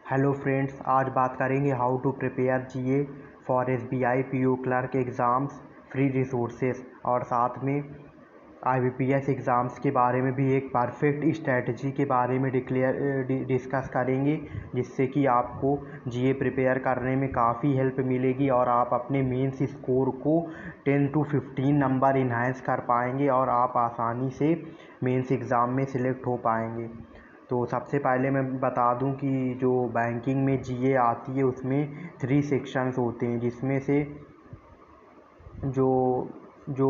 Hello friends, आज बात करेंगे how to prepare GA for SBI PO clerk exams free resources और साथ में आईबीपीएस एग्ज़ाम्स के बारे में भी एक परफेक्ट स्ट्रेटजी के बारे में डिस्कस करेंगे, जिससे कि आपको जीए प्रिपेयर करने में काफ़ी हेल्प मिलेगी और आप अपने मेंस स्कोर को 10 to 15 नंबर इन्हांस कर पाएंगे और आप आसानी से मेंस एग्ज़ाम में सिलेक्ट हो पाएंगे। तो सबसे पहले मैं बता दूं कि जो बैंकिंग में जीए आती है उसमें 3 सेक्शंस होते हैं, जिसमें से जो जो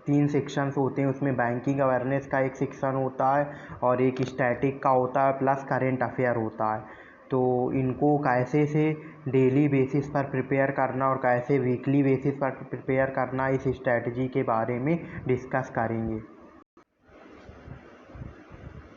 3 सेक्शंस होते हैं उसमें बैंकिंग अवेयरनेस का एक सेक्शन होता है और एक स्टैटिक का होता है प्लस करेंट अफेयर होता है। तो इनको कैसे से डेली बेसिस पर प्रिपेयर करना और कैसे वीकली बेसिस पर प्रिपेयर करना, इस स्ट्रैटेजी के बारे में डिस्कस करेंगे।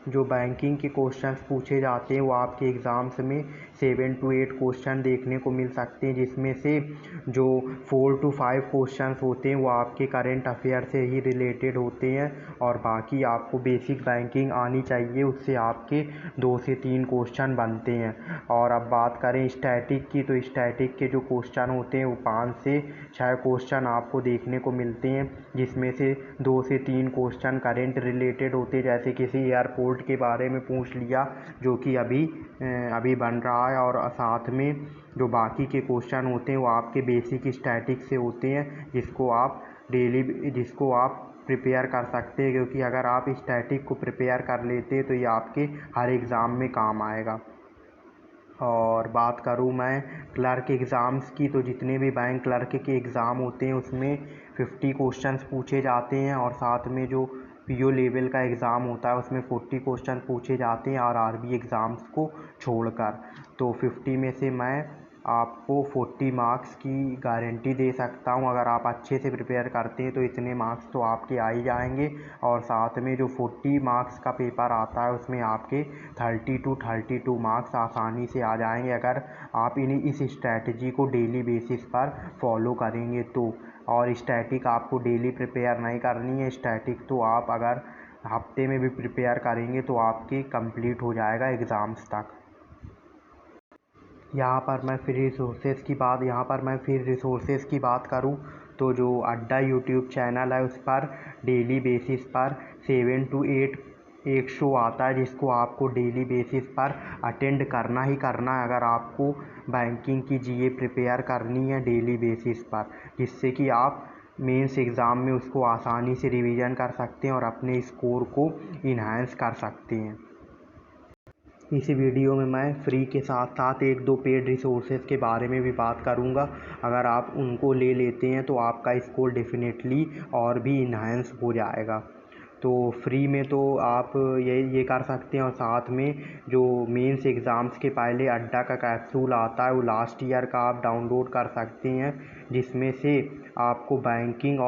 जो बैंकिंग के क्वेश्चंस पूछे जाते हैं वो आपके एग्ज़ाम्स में 7 to 8 क्वेश्चन देखने को मिल सकते हैं, जिसमें से जो 4 to 5 क्वेश्चंस होते हैं वो आपके करंट अफेयर से ही रिलेटेड होते हैं और बाकी आपको बेसिक बैंकिंग आनी चाहिए, उससे आपके 2 से 3 क्वेश्चन बनते हैं। और अब बात करें स्टैटिक की, तो स्टैटिक के जो क्वेश्चन होते हैं वो 5 से 6 क्वेश्चन आपको देखने को मिलते हैं, जिसमें से 2 से 3 क्वेश्चन करंट रिलेटेड होते हैं, जैसे किसी एयरपोर्ट के बारे में पूछ लिया जो कि अभी बन रहा है, और साथ में जो बाकी के क्वेश्चन होते हैं वो आपके बेसिक स्टैटिक से होते हैं, जिसको आप प्रिपेयर कर सकते हैं, क्योंकि अगर आप स्टैटिक को प्रिपेयर कर लेते हैं तो ये आपके हर एग्ज़ाम में काम आएगा। और बात करूँ मैं क्लर्क एग्ज़ाम्स की, तो जितने भी बैंक क्लर्क के एग्ज़ाम होते हैं उसमें 50 क्वेश्चंस पूछे जाते हैं और साथ में जो पीओ लेवल का एग्ज़ाम होता है उसमें 40 क्वेश्चन पूछे जाते हैं और आरबी एग्ज़ाम्स को छोड़कर। तो 50 में से मैं आपको 40 मार्क्स की गारंटी दे सकता हूं। अगर आप अच्छे से प्रिपेयर करते हैं तो इतने मार्क्स तो आपके आ ही जाएंगे, और साथ में जो 40 मार्क्स का पेपर आता है उसमें आपके 30 to 32 मार्क्स आसानी से आ जाएंगे, अगर आप इस स्ट्रैटेजी को डेली बेसिस पर फॉलो करेंगे तो। और स्टैटिक आपको डेली प्रिपेयर नहीं करनी है, स्टैटिक तो आप अगर हफ्ते में भी प्रिपेयर करेंगे तो आपके कंप्लीट हो जाएगा एग्ज़ाम्स तक। यहाँ पर मैं फिर रिसोर्सेज की बात करूँ तो जो अड्डा यूट्यूब चैनल है उस पर डेली बेसिस पर 7 to 8 एक शो आता है, जिसको आपको डेली बेसिस पर अटेंड करना ही करना है अगर आपको बैंकिंग की जीए प्रिपेयर करनी है डेली बेसिस पर, जिससे कि आप मेंस एग्ज़ाम में उसको आसानी से रिवीजन कर सकते हैं और अपने स्कोर को इन्हांस कर सकते हैं। इस वीडियो में मैं फ्री के साथ साथ 1-2 पेड रिसोर्सेज के बारे में भी बात करूंगा। अगर आप उनको ले लेते हैं तो आपका स्कोर डेफिनेटली और भी इन्हांस हो जाएगा। तो फ्री में तो आप ये कर सकते हैं, और साथ में जो मेंस एग्ज़ाम्स के पहले अड्डा का कैप्सूल आता है वो लास्ट ईयर का आप डाउनलोड कर सकते हैं, जिसमें से आपको बैंकिंग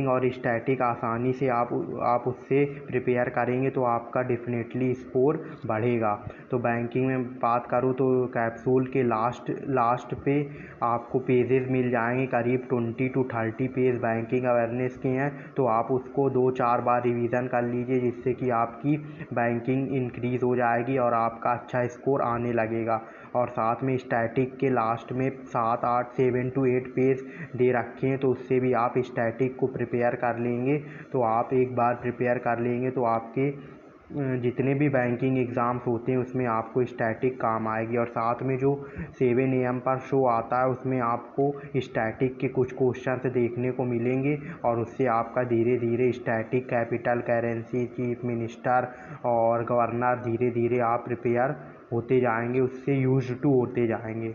और स्टैटिक आसानी से आप उससे प्रिपेयर करेंगे तो आपका डेफिनेटली स्कोर बढ़ेगा। तो बैंकिंग में बात करूँ तो कैप्सूल के लास्ट पे आपको पेजेस मिल जाएंगे, करीब 20 to 30 पेज बैंकिंग अवेयरनेस के हैं, तो आप उसको 2-4 बार रिवीजन कर लीजिए, जिससे कि आपकी बैंकिंग इंक्रीज़ हो जाएगी और आपका अच्छा स्कोर आने लगेगा। और साथ में स्टैटिक के लास्ट में 7 to 8 पेज दे रखे हैं, तो उससे भी आप स्टैटिक को प्रिपेयर कर लेंगे। तो आप एक बार प्रिपेयर कर लेंगे तो आपके जितने भी बैंकिंग एग्ज़ाम्स होते हैं उसमें आपको स्टैटिक काम आएगी। और साथ में जो 7 AM पर शो आता है उसमें आपको स्टैटिक के कुछ क्वेश्चंस देखने को मिलेंगे, और उससे आपका धीरे धीरे static, capital currency, chief minister और गवर्नर धीरे धीरे आप प्रिपेयर होते जाएंगे, उससे यूज्ड टू होते जाएंगे।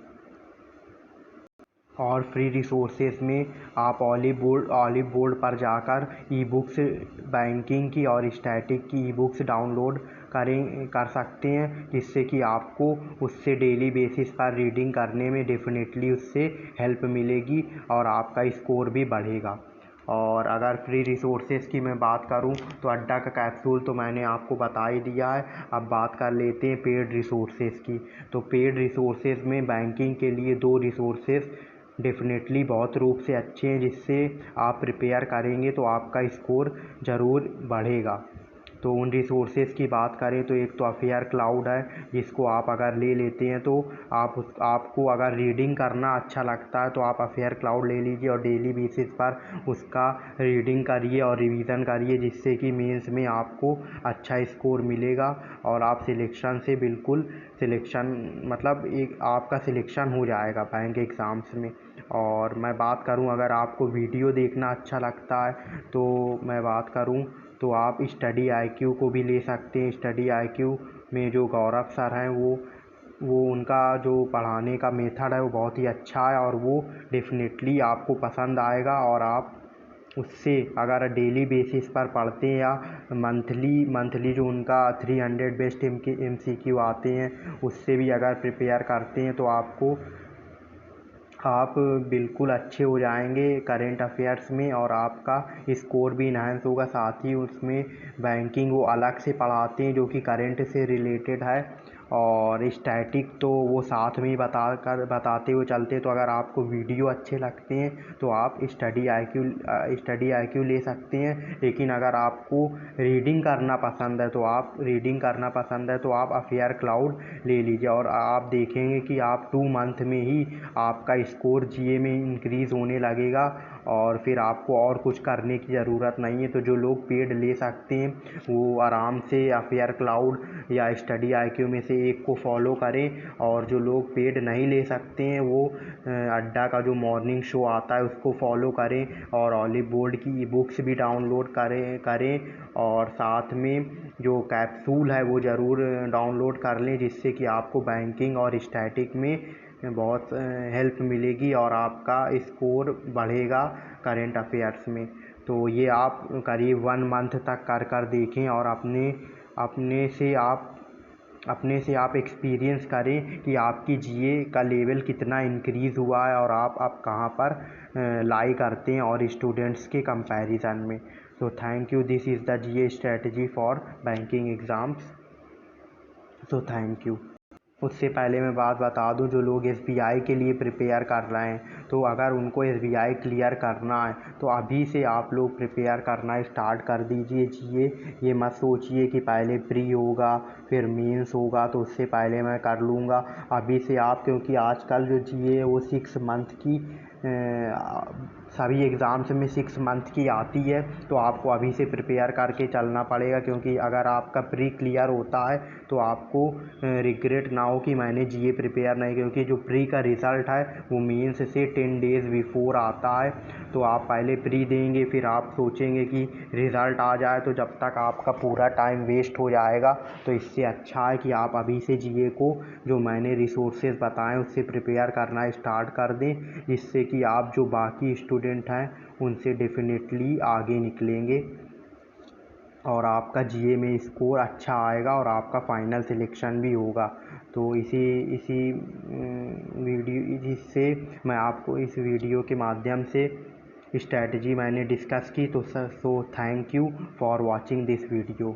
और फ्री रिसोर्सेज में आप ऑलिव बोर्ड पर जाकर ई बुक्स बैंकिंग की और स्टैटिक की ई बुक्स डाउनलोड कर सकते हैं, जिससे कि आपको उससे डेली बेसिस पर रीडिंग करने में डेफिनेटली उससे हेल्प मिलेगी और आपका स्कोर भी बढ़ेगा। और अगर फ्री रिसोर्सेज की मैं बात करूं तो अड्डा का कैप्सूल तो मैंने आपको बता ही दिया है। अब बात कर लेते हैं पेड रिसोर्सेज की। तो पेड रिसोर्सेज में बैंकिंग के लिए 2 रिसोर्सेज डेफिनेटली बहुत रूप से अच्छे हैं, जिससे आप प्रिपेयर करेंगे तो आपका स्कोर ज़रूर बढ़ेगा। तो उन रिसोर्सेज की बात करें तो एक तो अफेयर क्लाउड है, जिसको आप अगर ले लेते हैं तो आपको अगर रीडिंग करना अच्छा लगता है तो आप अफेयर क्लाउड ले लीजिए और डेली बेसिस पर उसका रीडिंग करिए और रिवीजन करिए, जिससे कि मेंस में आपको अच्छा स्कोर मिलेगा और आप सिलेक्शन से बिल्कुल सिलेक्शन मतलब एक आपका सिलेक्शन हो जाएगा बैंक एग्ज़ाम्स में। और मैं बात करूं, अगर आपको वीडियो देखना अच्छा लगता है तो मैं बात करूं तो आप स्टडी IQ को भी ले सकते हैं। स्टडी IQ में जो गौरव सर हैं वो उनका जो पढ़ाने का मेथड है वो बहुत ही अच्छा है और वो डेफिनेटली आपको पसंद आएगा। और आप उससे अगर डेली बेसिस पर पढ़ते हैं या मंथली जो उनका 300 बेस्ट MCQ आते हैं उससे भी अगर प्रिपेयर करते हैं तो आप बिल्कुल अच्छे हो जाएंगे करेंट अफेयर्स में और आपका स्कोर भी इन्हांस होगा। साथ ही उसमें बैंकिंग वो अलग से पढ़ाते हैं जो कि करेंट से रिलेटेड है, और स्टैटिक तो वो साथ में ही बताते हुए चलते। तो अगर आपको वीडियो अच्छे लगते हैं तो आप स्टडी IQ ले सकते हैं, लेकिन अगर आपको रीडिंग करना पसंद है तो आप अफेयर क्लाउड ले लीजिए और आप देखेंगे कि आप 2 मंथ में ही आपका स्कोर GA में इंक्रीज़ होने लगेगा और फिर आपको और कुछ करने की ज़रूरत नहीं है। तो जो लोग पेड ले सकते हैं वो आराम से अफेयर क्लाउड या स्टडी IQ में से एक को फॉलो करें, और जो लोग पेड नहीं ले सकते हैं वो अड्डा का जो मॉर्निंग शो आता है उसको फॉलो करें और ऑलिव बोर्ड की ई बुक्स भी डाउनलोड करें और साथ में जो कैप्सूल है वो ज़रूर डाउनलोड कर लें, जिससे कि आपको बैंकिंग और स्टैटिक में बहुत हेल्प मिलेगी और आपका स्कोर बढ़ेगा करेंट अफेयर्स में। तो ये आप करीब 1 मंथ तक कर देखें और अपने से आप एक्सपीरियंस करें कि आपकी GA का लेवल कितना इंक्रीज़ हुआ है और आप अब कहाँ पर लाई करते हैं और स्टूडेंट्स के कंपैरिजन में। So thank you, this is the GA strategy for banking exams. So thank you. उससे पहले मैं बात बता दूं, जो लोग SBI के लिए प्रिपेयर कर रहे हैं तो अगर उनको SBI क्लियर करना है तो अभी से आप लोग प्रिपेयर करना स्टार्ट कर दीजिए GA। ये मत सोचिए कि पहले प्री होगा फिर मेंस होगा तो उससे पहले मैं कर लूँगा। अभी से आप, क्योंकि आजकल जो GA है वो 6 मंथ की सभी एग्ज़ाम्स में 6 मंथ की आती है, तो आपको अभी से प्रिपेयर करके चलना पड़ेगा। क्योंकि अगर आपका प्री क्लियर होता है तो आपको रिग्रेट ना हो कि मैंने GA प्रिपेयर नहीं, क्योंकि जो प्री का रिज़ल्ट है वो मेंस से 10 डेज़ बिफोर आता है। तो आप पहले प्री देंगे फिर आप सोचेंगे कि रिज़ल्ट आ जाए, तो जब तक आपका पूरा टाइम वेस्ट हो जाएगा। तो इससे अच्छा है कि आप अभी से GA को जो मैंने रिसोर्सेज बताएं उससे प्रिपेयर करना स्टार्ट कर दें, जिससे कि आप जो बाकी स्टूडेंट हैं उनसे डेफिनेटली आगे निकलेंगे और आपका GA में स्कोर अच्छा आएगा और आपका फाइनल सिलेक्शन भी होगा। तो इसी वीडियो से मैं आपको इस वीडियो के माध्यम से स्ट्रैटेजी मैंने डिस्कस की। तो so thank you for watching this video.